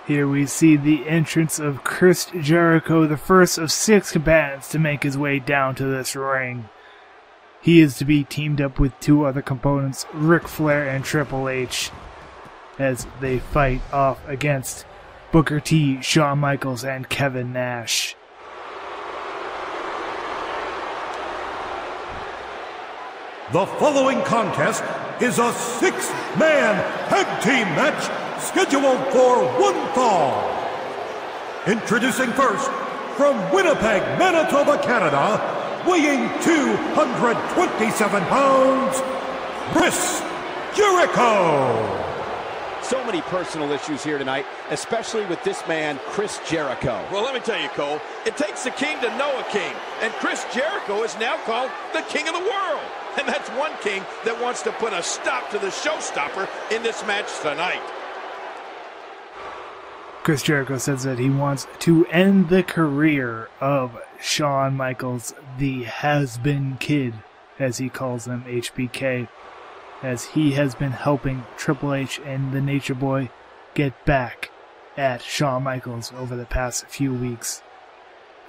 Here we see the entrance of Chris Jericho, the first of 6 combatants to make his way down to this ring. He is to be teamed up with 2 other components, Ric Flair and Triple H, as they fight off against Booker T, Shawn Michaels, and Kevin Nash. The following contest is a 6-man tag team match scheduled for 1 fall. Introducing first, from Winnipeg, Manitoba, Canada, weighing 227 pounds, Chris Jericho. So many personal issues here tonight, especially with this man, Chris Jericho. Well, let me tell you, Cole, it takes a king to know a king, and Chris Jericho is now called the king of the world. And that's one king that wants to put a stop to the showstopper in this match tonight. Chris Jericho says that he wants to end the career of Shawn Michaels, the has-been kid, as he calls him, HBK, as he has been helping Triple H and the Nature Boy get back at Shawn Michaels over the past few weeks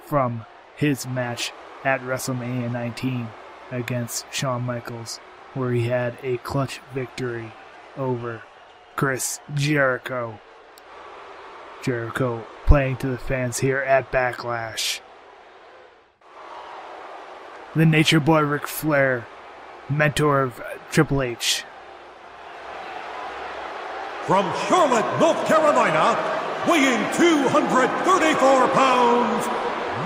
from his match at WrestleMania 19 against Shawn Michaels, where he had a clutch victory over Chris Jericho. Jericho playing to the fans here at Backlash. The Nature Boy Ric Flair, mentor of Triple H. From Charlotte, North Carolina, weighing 234 pounds,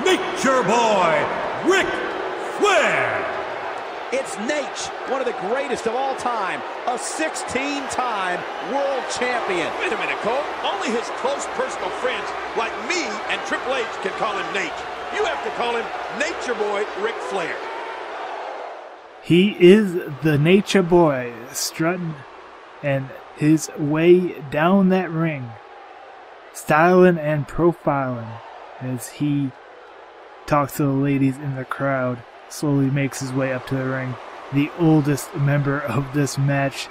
Nature Boy Ric Flair. It's Nash, one of the greatest of all time, a 16-time world champion. Wait a minute, Cole. Only his close personal friends like me and Triple H can call him Nate. You have to call him Nature Boy Ric Flair. He is the Nature Boy, strutting and his way down that ring, styling and profiling as he talks to the ladies in the crowd, slowly makes his way up to the ring. The oldest member of this match,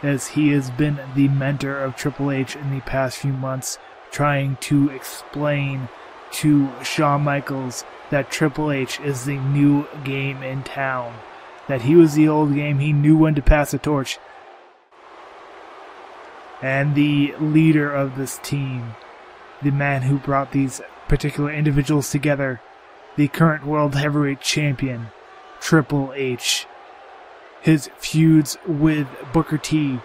as he has been the mentor of Triple H in the past few months, trying to explain to Shawn Michaels that Triple H is the new game in town, that he was the old game, he knew when to pass the torch. And the leader of this team, the man who brought these particular individuals together, the current World Heavyweight Champion, Triple H. His feuds with Booker T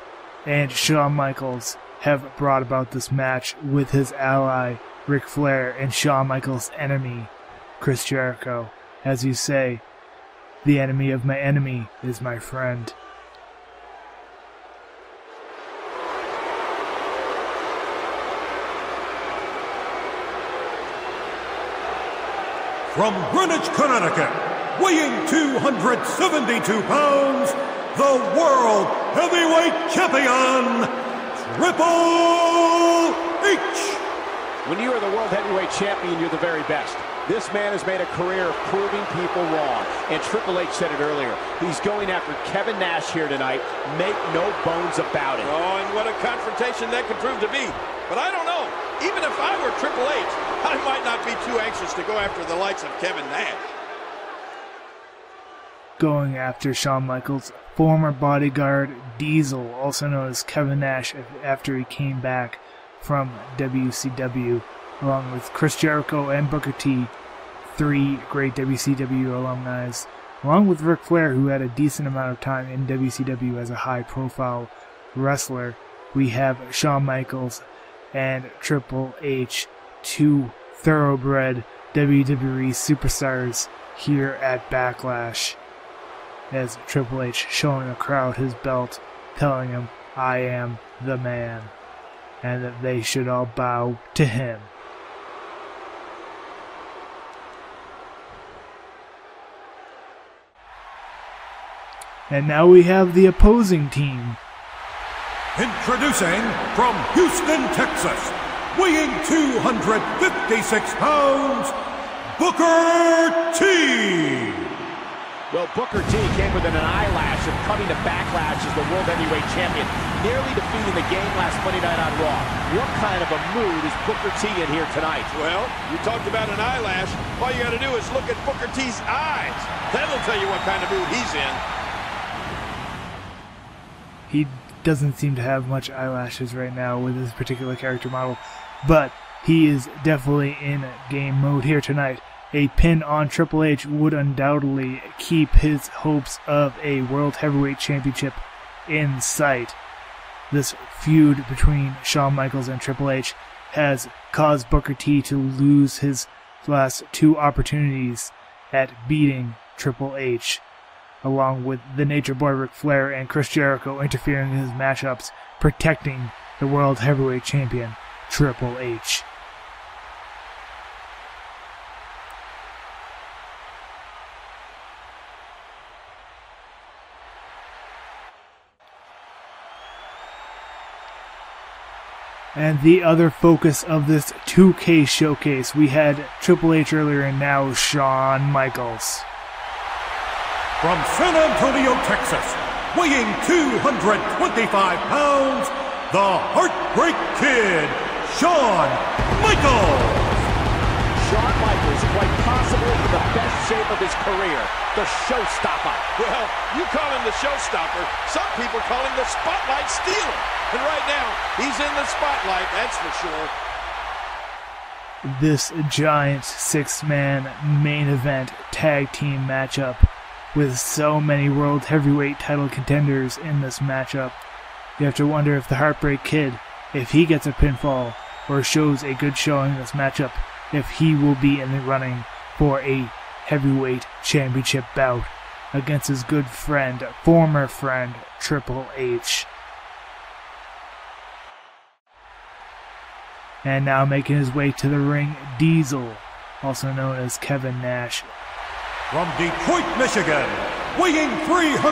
and Shawn Michaels have brought about this match with his ally, Ric Flair, and Shawn Michaels' enemy, Chris Jericho. As you say, the enemy of my enemy is my friend. From Greenwich, Connecticut, weighing 272 pounds, the World Heavyweight Champion, Triple H. When you are the World Heavyweight Champion, you're the very best. This man has made a career of proving people wrong, and Triple H said it earlier. He's going after Kevin Nash here tonight. Make no bones about it. Oh, and what a confrontation that could prove to be. But I don't know. Even if I were Triple H, I might not be too anxious to go after the likes of Kevin Nash. Going after Shawn Michaels' former bodyguard, Diesel, also known as Kevin Nash, after he came back from WCW, along with Chris Jericho and Booker T, 3 great WCW alumni, along with Ric Flair, who had a decent amount of time in WCW as a high-profile wrestler. We have Shawn Michaels and Triple H, 2 thoroughbred WWE superstars here at Backlash, as Triple H showing the crowd his belt, telling him, I am the man, and that they should all bow to him. And now we have the opposing team. Introducing from Houston, Texas, weighing 256 pounds, Booker T. Well, Booker T came within an eyelash Nash of coming to Backlash as the World Heavyweight Champion, nearly defeating the Game last Monday night on Raw. What kind of a mood is Booker T in here tonight? Well, you talked about an eyelash. All you got to do is look at Booker T's eyes. That'll tell you what kind of mood he's in. He doesn't seem to have much eyelashes right now with his particular character model, but he is definitely in game mode here tonight. A pin on Triple H would undoubtedly keep his hopes of a World Heavyweight Championship in sight. This feud between Shawn Michaels and Triple H has caused Booker T to lose his last two opportunities at beating Triple H, along with the Nature Boy Ric Flair and Chris Jericho interfering in his matchups, protecting the World Heavyweight Champion, Triple H. And the other focus of this 2K showcase, we had Triple H earlier and now Shawn Michaels. From San Antonio, Texas, weighing 225 pounds, the Heartbreak Kid, Shawn Michaels. Shawn Michaels, quite possibly in the best shape of his career, the showstopper. Well, you call him the showstopper. Some people call him the spotlight stealer. And right now, he's in the spotlight, that's for sure. This giant six-man main event tag team matchup with so many World Heavyweight title contenders in this matchup. You have to wonder if the Heartbreak Kid, if he gets a pinfall or shows a good showing in this matchup, if he will be in the running for a heavyweight championship bout against his good friend, former friend, Triple H. And now making his way to the ring, Diesel, also known as Kevin Nash. From Detroit, Michigan, weighing 305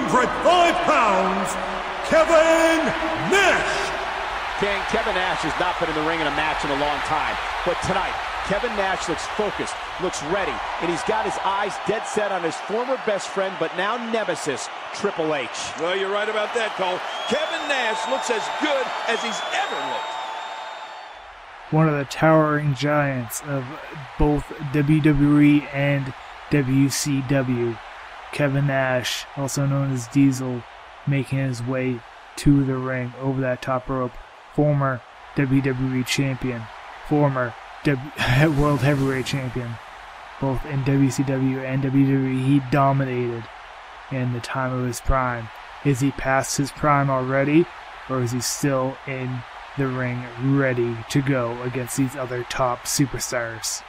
pounds, Kevin Nash. King, Kevin Nash has not been in the ring in a match in a long time, but tonight, Kevin Nash looks focused, looks ready, and he's got his eyes dead set on his former best friend, but now nemesis, Triple H. Well, you're right about that, Cole. Kevin Nash looks as good as he's ever looked. One of the towering giants of both WWE and WCW, Kevin Nash, also known as Diesel, making his way to the ring over that top rope. Former WWE champion, former World Heavyweight champion, both in WCW and WWE. He dominated in the time of his prime. Is he past his prime already, or is he still in the ring ready to go against these other top superstars?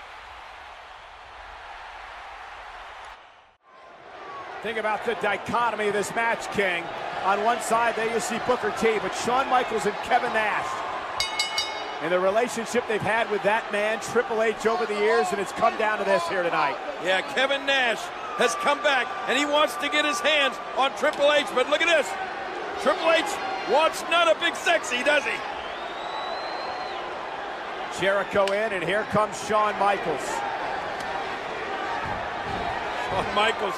Think about the dichotomy of this match, King. On one side, there you see Booker T, but Shawn Michaels and Kevin Nash. And the relationship they've had with that man, Triple H, over the years, and it's come down to this here tonight. Yeah, Kevin Nash has come back, and he wants to get his hands on Triple H, but look at this. Triple H wants none of Big Sexy, does he? Jericho in, and here comes Shawn Michaels. Shawn Michaels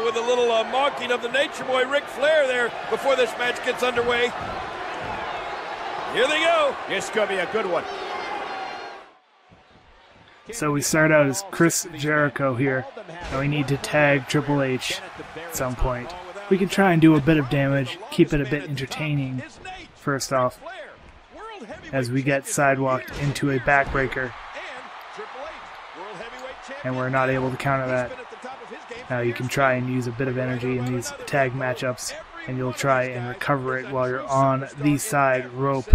with a little mocking of the Nature Boy Ric Flair there before this match gets underway. Here they go. This could be a good one. So we start out as Chris Jericho here, and we need to tag Triple H at some point. We can try and do a bit of damage, keep it a bit entertaining, first off, as we get sidewalked into a backbreaker, and we're not able to counter that. Now you can try and use a bit of energy in these tag matchups, and you'll try and recover it while you're on the side rope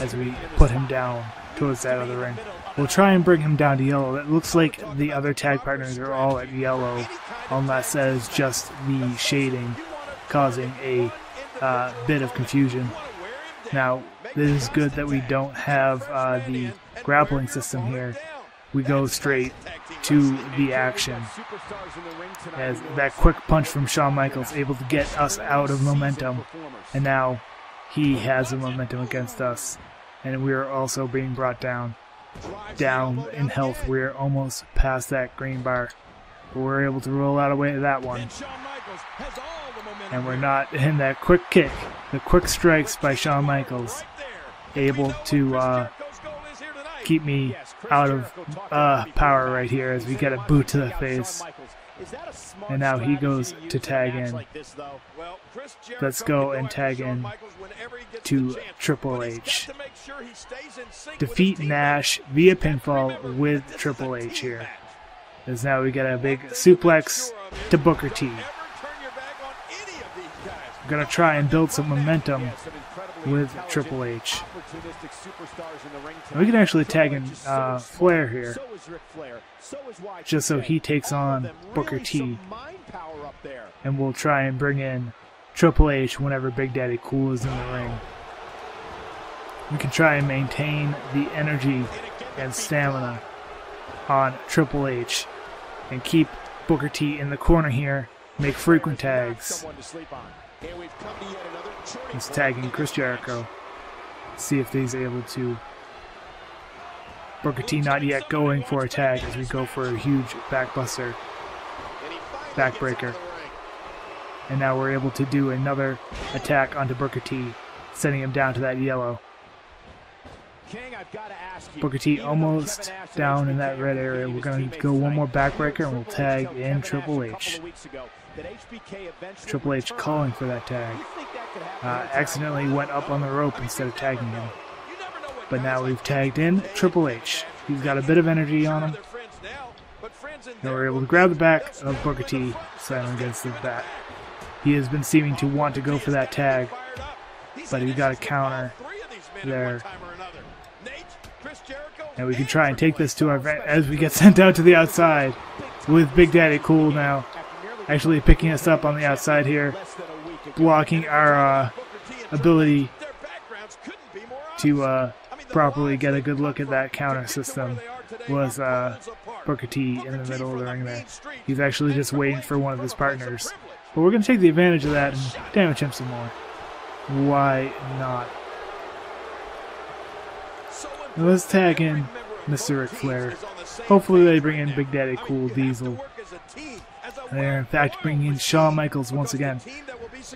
as we put him down towards that other ring. We'll try and bring him down to yellow. It looks like the other tag partners are all at yellow, unless that is just the shading causing a bit of confusion. Now, this is good that we don't have the grappling system here. We go straight to the action, as that quick punch from Shawn Michaels able to get us out of momentum, and now he has the momentum against us, and we are also being brought down in health. We're almost past that green bar, but we're able to roll out away to that one. And we're not in that quick kick. The quick strikes by Shawn Michaels, able to keep me out of power right here as we get a boot to the face. And now he goes to tag in. Let's go and tag in to Triple H. Defeat Nash via pinfall with Triple H here. As now we get a big suplex to Booker T. We're going to try and build some momentum with Triple H. We can actually tag in Flair here, just so he takes on Booker T. And we'll try and bring in Triple H whenever Big Daddy Cool is in the ring. We can try and maintain the energy and stamina on Triple H and keep Booker T in the corner here, make frequent tags. He's tagging Chris Jericho. See if he's able to. Booker T not yet going for a tag as we go for a huge backbuster, backbreaker. And now we're able to do another attack onto Booker T, sending him down to that yellow. Booker T almost down in that red area. We're going to go one more backbreaker and we'll tag in Triple H. Triple H calling for that tag. Accidentally went up on the rope instead of tagging him. But now we've tagged in Triple H. He's got a bit of energy on him. And we're able to grab the back of Booker T, slam him against the bat. He has been seeming to want to go for that tag, but he got a counter there. And we can try and take this to our as we get sent out to the outside with Big Daddy Cool now actually picking us up on the outside here, blocking our ability to properly get a good look at that counter system. Was Booker T in the middle of the ring there. He's actually just waiting for one of his partners. But we're going to take the advantage of that and damage him some more. Why not? Now let's tag in Mr. Ric Flair. Hopefully they bring in Big Daddy Cool Diesel. They're in fact bringing in Shawn Michaels once again.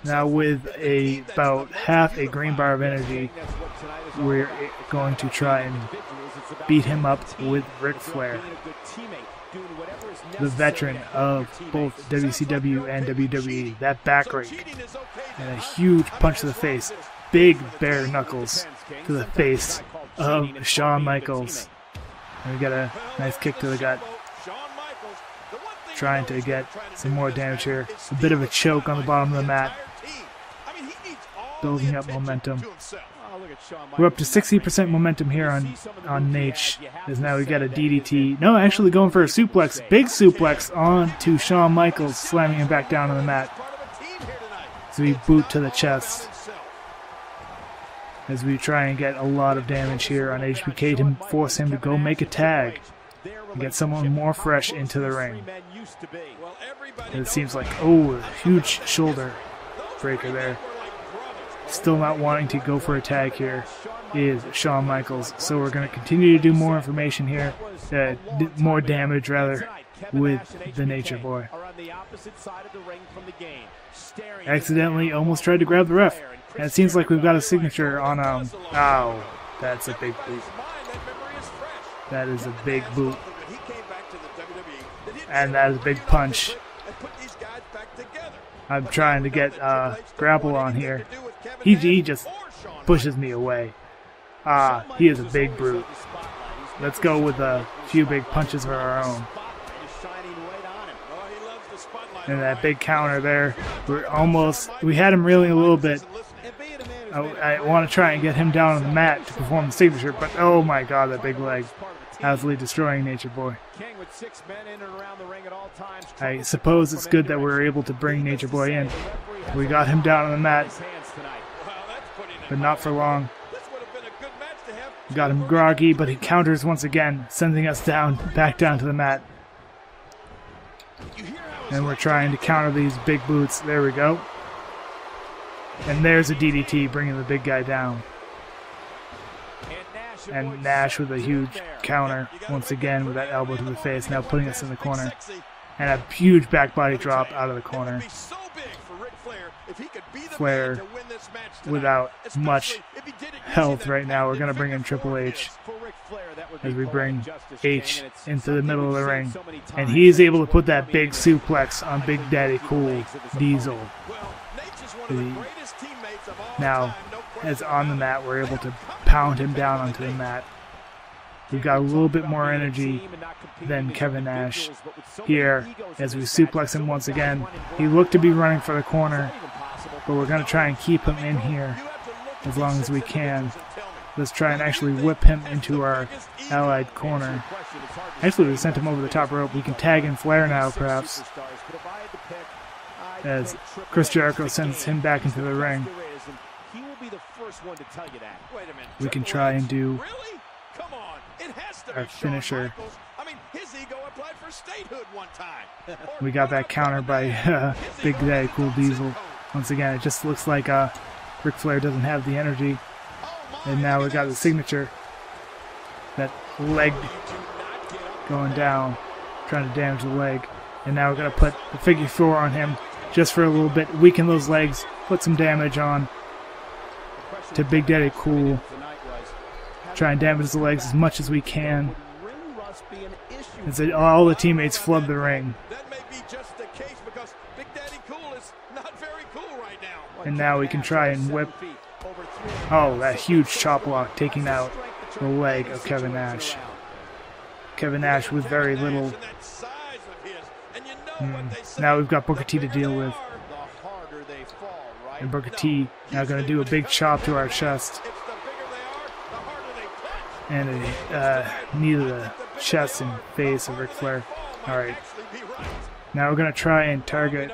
Now with about half a green bar of energy, we're going to try and beat him up with Ric Flair, the veteran of both WCW and WWE. That back rake and a huge punch to the face, big bare knuckles to the face of Shawn Michaels. And we got a nice kick to the gut. Trying to get some more damage here. A bit of a choke on the bottom of the mat. Building up momentum. We're up to 60% momentum here on Nash. As now we got a DDT. No, actually going for a suplex. Big suplex on to Shawn Michaels, slamming him back down on the mat. So we boot to the chest. As we try and get a lot of damage here on HBK to force him to go make a tag. And get someone more fresh into the ring. And it seems like, oh, a huge shoulder breaker there. Still not wanting to go for a tag here is Shawn Michaels. So we're going to continue to do more information here, more damage rather, with the Nature Boy. Accidentally almost tried to grab the ref. And it seems like we've got a signature on ow, that's a big boot. That is a big boot. And that is a big punch. I'm trying to get grapple on here. He just pushes me away. He is a big brute. Let's go with a few big punches of our own. And that big counter there. We had him reeling a little bit. I want to try and get him down on the mat to perform the signature, but oh my god, that big leg. Absolutely destroying Nature Boy. I suppose it's good that we're able to bring Nature Boy in. We got him down on the mat, but not for long. Got him groggy, but he counters once again, sending us back down to the mat. And we're trying to counter these big boots. There we go. And there's a DDT, bringing the big guy down. And Nash with a huge counter, once again with that elbow to the face, now putting us in the corner. And a huge back body drop out of the corner. Flair without much health right now. We're going to bring in Triple H as we bring H into the middle of the ring. And he's able to put that big suplex on Big Daddy Cool Diesel. Now, as on the mat, we're able to pound him down onto the mat. We've got a little bit more energy than Kevin Nash here as we suplex him once again. He looked to be running for the corner, but we're going to try and keep him in here as long as we can. Let's try and actually whip him into our allied corner. Actually, we sent him over the top rope. We can tag in Flair now, perhaps, as Chris Jericho sends him back into the ring. We can try and do our finisher. We got that counter by Big Daddy Cool Diesel. Once again, it just looks like Ric Flair doesn't have the energy. And now we got the signature. That leg going down, trying to damage the leg. And now we're going to put the figure 4 on him just for a little bit. Weaken those legs, put some damage on to Big Daddy Cool. Try and damage the legs as much as we can. As all the teammates flood the ring. And now we can try and whip. Oh, that huge chop block taking out the leg of Kevin Nash. Kevin Nash with very little. Now we've got Booker T to deal with. And Booker T now going to do a big chop to our chest. And a knee to the chest and face of Ric Flair. Alright. Now we're going to try and target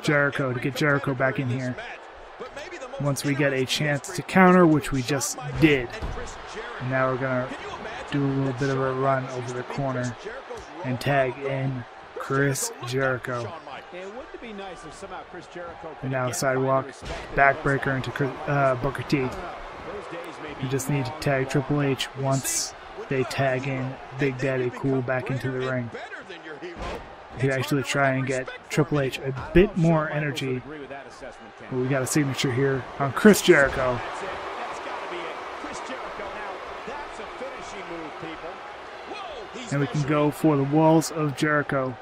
Jericho to get Jericho back in here. Once we get a chance to counter, which we just did. And now we're going to do a little bit of a run over the corner and tag in Chris Jericho. And now sidewalk, backbreaker into Booker T. We just need to tag Triple H once they tag in Big Daddy Cool back into the ring. We could actually try and get Triple H a bit more energy. But we got a signature here on Chris Jericho. And we can go for the walls of Jericho.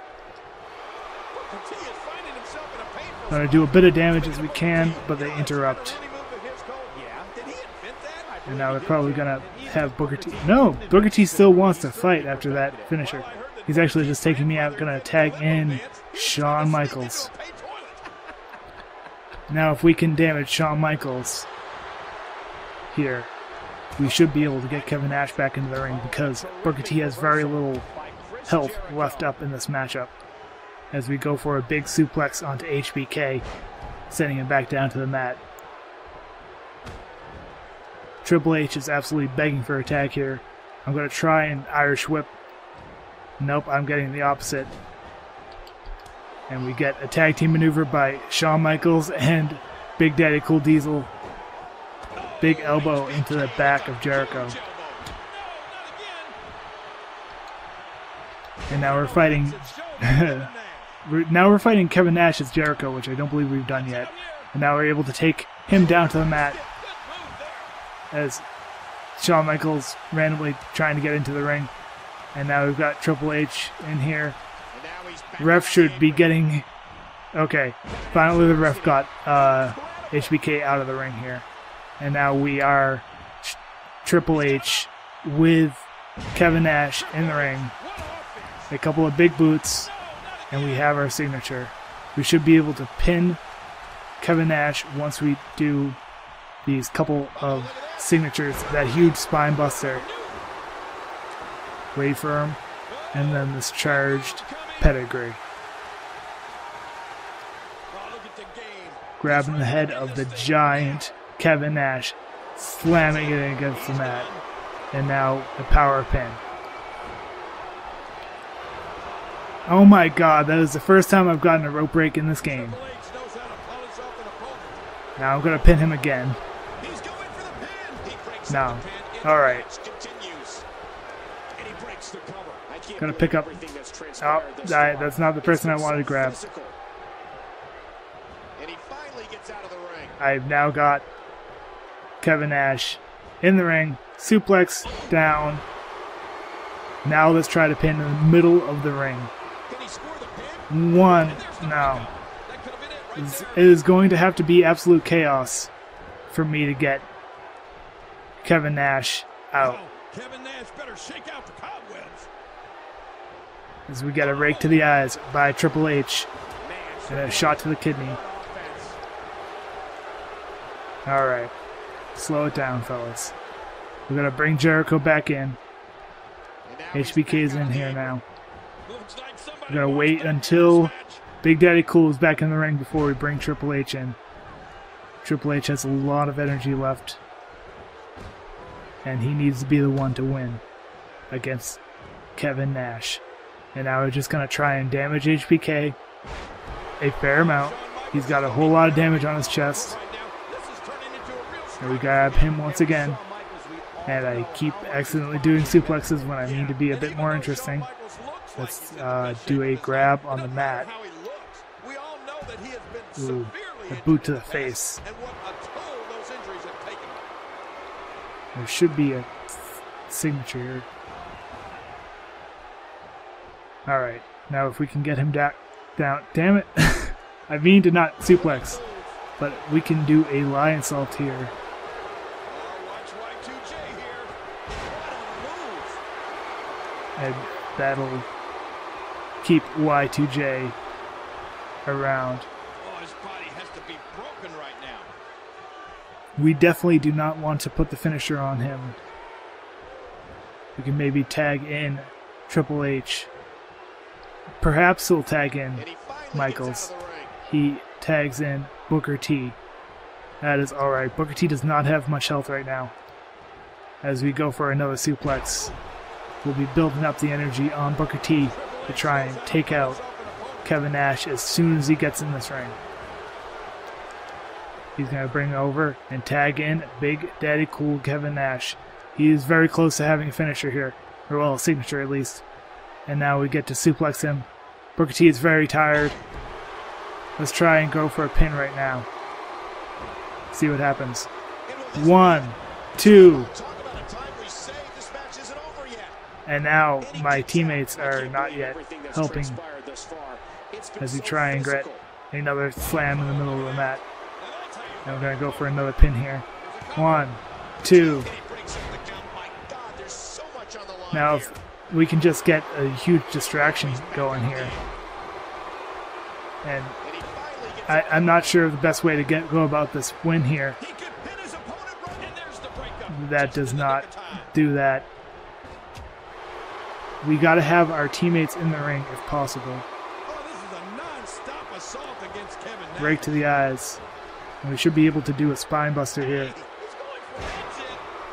Going to do a bit of damage as we can, but they interrupt. And now they're probably going to have Booker T. No! Booker T still wants to fight after that finisher. He's actually just taking me out. Going to tag in Shawn Michaels. Now if we can damage Shawn Michaels here, we should be able to get Kevin Nash back into the ring because Booker T has very little health left up in this matchup. As we go for a big suplex onto HBK, sending him back down to the mat. Triple H is absolutely begging for a tag here. I'm going to try an Irish whip. Nope, I'm getting the opposite. And we get a tag team maneuver by Shawn Michaels and Big Daddy Cool Diesel. Big elbow into the back of Jericho. And now we're fighting we're fighting Kevin Nash as Jericho, which I don't believe we've done yet. And now we're able to take him down to the mat as Shawn Michaels randomly trying to get into the ring. And now we've got Triple H in here. Ref should be getting... Okay, finally the ref got HBK out of the ring here. And now we are Triple H with Kevin Nash in the ring. A couple of big boots, and we have our signature. We should be able to pin Kevin Nash once we do these couple of signatures. That huge spine buster. Wait for him. And then this charged pedigree. Grabbing the head of the giant Kevin Nash, slamming it against the mat. And now the power pin. Oh my god, that is the first time I've gotten a rope break in this game. Now I'm going to pin him again. No. Alright. Going to pick up... Oh, that's not the person I wanted to grab. I've now got Kevin Nash in the ring. Suplex down. Now let's try to pin in the middle of the ring. One. No. It is going to have to be absolute chaos for me to get Kevin Nash out. Kevin Nash better shake out the cobwebs. As we get a rake to the eyes by Triple H and a shot to the kidney. Alright, slow it down, fellas. We're going to bring Jericho back in. HBK's in here now. We're going to wait until Big Daddy Cool is back in the ring before we bring Triple H in. Triple H has a lot of energy left. And he needs to be the one to win against Kevin Nash. And now we're just going to try and damage HBK a fair amount. He's got a whole lot of damage on his chest. And we grab him once again. And I keep accidentally doing suplexes when I mean to be a bit more interesting. Let's do a grab on the mat. Ooh, a boot to the face. There should be a signature here. Alright, now if we can get him down. Damn it! I mean to not suplex, but we can do a lion salt here. And that'll keep Y2J around. Oh, his body has to be broken right now. We definitely do not want to put the finisher on him. We can maybe tag in Triple H. Perhaps he'll tag in Michaels. He tags in Booker T. That is alright. Booker T does not have much health right now. As we go for another suplex, we'll be building up the energy on Booker T to try and take out Kevin Nash as soon as he gets in this ring. He's going to bring over and tag in Big Daddy Cool Kevin Nash. He is very close to having a finisher here. Or well, a signature at least. And now we get to suplex him. Booker T is very tired. Let's try and go for a pin right now. See what happens. 1, 2. And now my teammates are not yet helping as we try and get another slam in the middle of the mat. And we're going to go for another pin here. 1, 2. Now if we can just get a huge distraction going here. And I'm not sure of the best way to go about this win here. That does not do that. We got to have our teammates in the ring if possible. Rake to the eyes. And we should be able to do a spine buster here.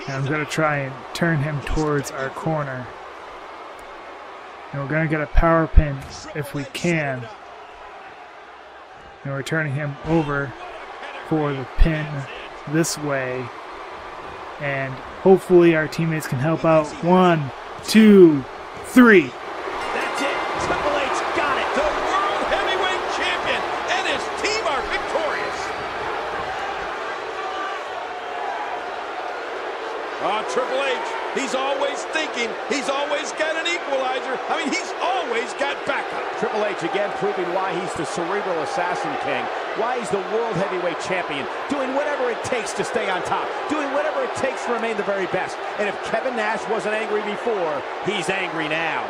And I'm going to try and turn him towards our corner. And we're going to get a power pin if we can. And we're turning him over for the pin this way. And hopefully our teammates can help out. 1, 2, 3. That's it. Triple H got it. The World Heavyweight Champion and his team are victorious. Triple H, he's always thinking. He's always got an equalizer. I mean, he's always got backup. Triple H again proving why he's the cerebral assassin king, why he's the World Heavyweight Champion, doing whatever it takes to stay on top, doing whatever it takes to remain the very best. And if Kevin Nash wasn't angry before, he's angry now.